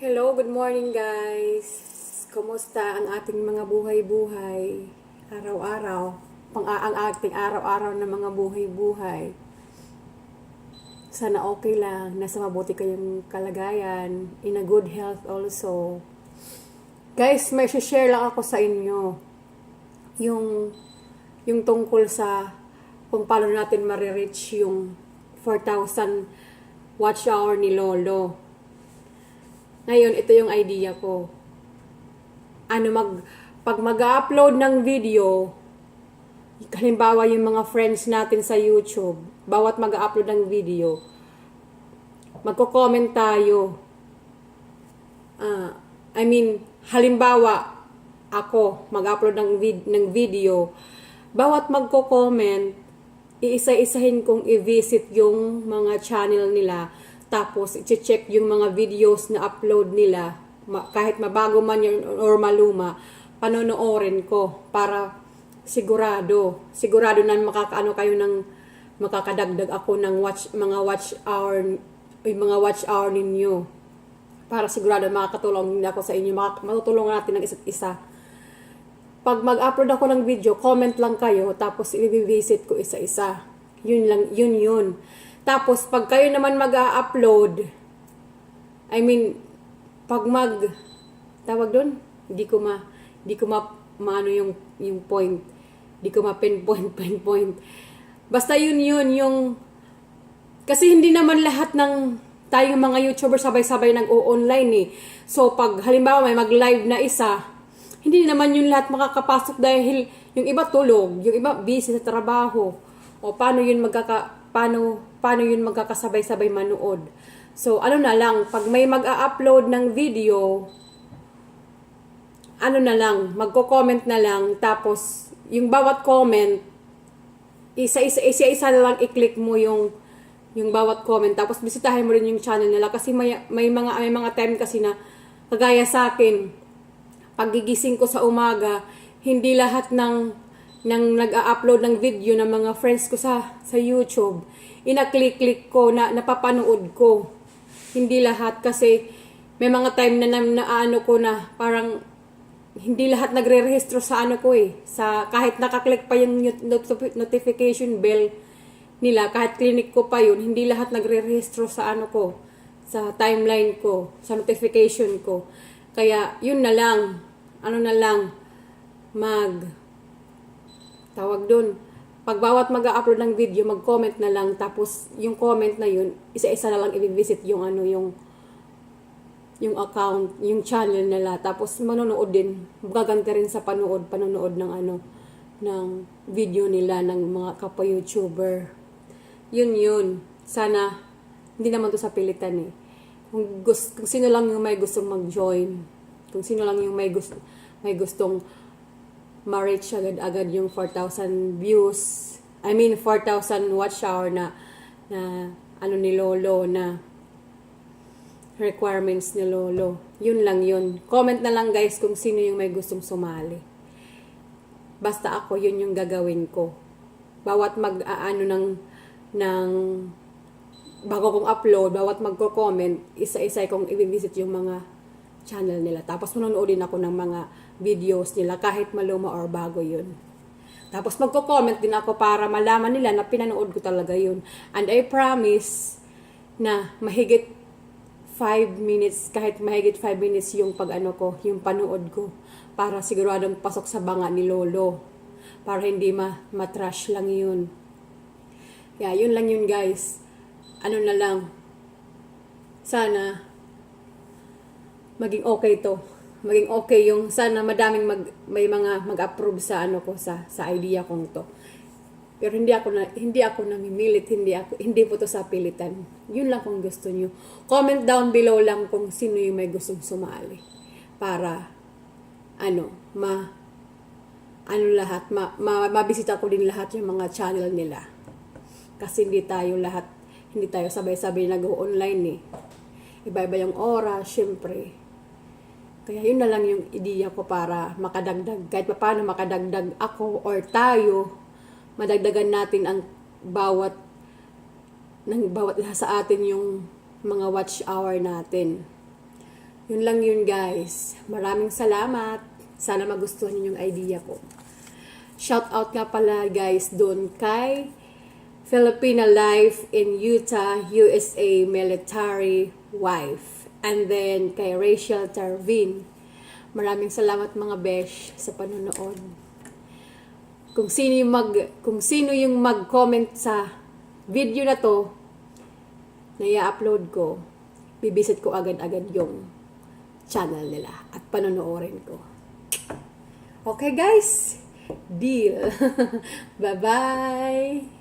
Hello, good morning guys. Kumusta ang ating mga buhay-buhay? Araw-araw. Ang ating araw-araw na mga buhay-buhay. Sana okay lang. Nasa mabuti kayong kalagayan. In a good health also. Guys, may share lang ako sa inyo. Yung tungkol sa kung paano natin marireach yung 4,000 watch hour ni Lolo. Ngayon, ito yung idea ko. Pag mag-upload ng video, halimbawa yung mga friends natin sa YouTube, bawat mag-upload ng video, magko-comment tayo. Halimbawa, ako, mag-upload ng video, bawat magko-comment, iisa-isahin kong i-visit yung mga channel nila. Tapos, i-check yung mga videos na upload nila. Kahit mabago man yun or maluma, panonoorin ko para sigurado na makakadagdag ako ng mga watch hour ninyo. Para sigurado makakatulong din ako sa inyo, matutulungan natin ng isa't isa. Pag mag-upload ako ng video, comment lang kayo, tapos i-visit ko isa-isa. Yun. Tapos, pag kayo naman mag-upload, tawag doon, hindi ko maano yung point. Hindi ko pinpoint. Basta yun, kasi hindi naman lahat ng tayong mga YouTuber sabay-sabay nag-o-online eh. So, pag halimbawa may mag-live na isa, hindi naman yun lahat makakapasok dahil yung iba tulog, yung iba busy sa trabaho. O paano yun magkakasabay-sabay manood. So, pag may mag-a-upload ng video, magko-comment na lang, tapos, yung bawat comment, isa-isa na lang i-click mo yung bawat comment, tapos bisitahin mo rin yung channel nila, kasi may mga time kasi na, kagaya sa akin, pagigising ko sa umaga, hindi lahat ng nag-a-upload ng video ng mga friends ko sa YouTube, ina-click ko na napapanood ko. Hindi lahat kasi may mga time na parang hindi lahat nagre-rehistro sa kahit nakaklik pa yung notification bell nila, kahit clinic ko pa yun, hindi lahat nagre-rehistro sa sa timeline ko, sa notification ko. Kaya yun na lang, tawag doon, pag bawat mag-upload ng video, mag-comment na lang, tapos yung comment na yun, isa-isa na lang i-visit yung account, yung channel nila, tapos manonood din, gaganti rin sa panonood ng video nila ng mga kapwa YouTuber. Yun. Sana, hindi naman to sa pilitan eh. Kung sino lang yung may gustong mag-join, kung sino lang yung may gustong ma-reach agad yung 4,000 views. 4,000 watch hour na ni Lolo, na requirements ni Lolo. Yun lang yun. Comment na lang guys kung sino yung may gustong sumali. Basta ako, yun yung gagawin ko. Bawat bago kong upload, bawat magko-comment, isa-isa kong i-visit yung mga channel nila. Tapos manonood din ako ng mga videos nila kahit maluma or bago yun. Tapos magko-comment din ako para malaman nila na pinanood ko talaga yun. And I promise na mahigit 5 minutes, kahit mahigit 5 minutes yung yung panood ko, para siguradong pasok sa banga ni Lolo. Para hindi matrash lang yun. Yun lang yun guys. Sana maging okay to. Maging okay yung sana madaming may mga mag-approve sa sa idea kong to. Pero hindi ako namimilit, hindi po to sa pilitan. Yun lang kung gusto niyo. Comment down below lang kung sino yung may gustong sumali. Para mabisita ko din lahat yung mga channel nila. Kasi hindi tayo sabay-sabay nag-online eh. Iba-iba yung oras, syempre. Kaya yun na lang yung ideya ko para makadagdag. Kahit paano makadagdag ako or tayo, madagdagan natin ang bawat isa sa atin yung mga watch hour natin. Yun lang yun guys. Maraming salamat. Sana magustuhan niyo yung idea ko. Shout out nga pala guys doon kay Filipina Life in Utah, USA military wife. And then kay Rachel Tarvin. Maraming salamat mga besh sa panonood. Kung sino yung mag-comment sa video na to na i-upload ko, bibisit ko agad-agad yung channel nila at panonoorin ko. Okay guys, deal. Bye-bye.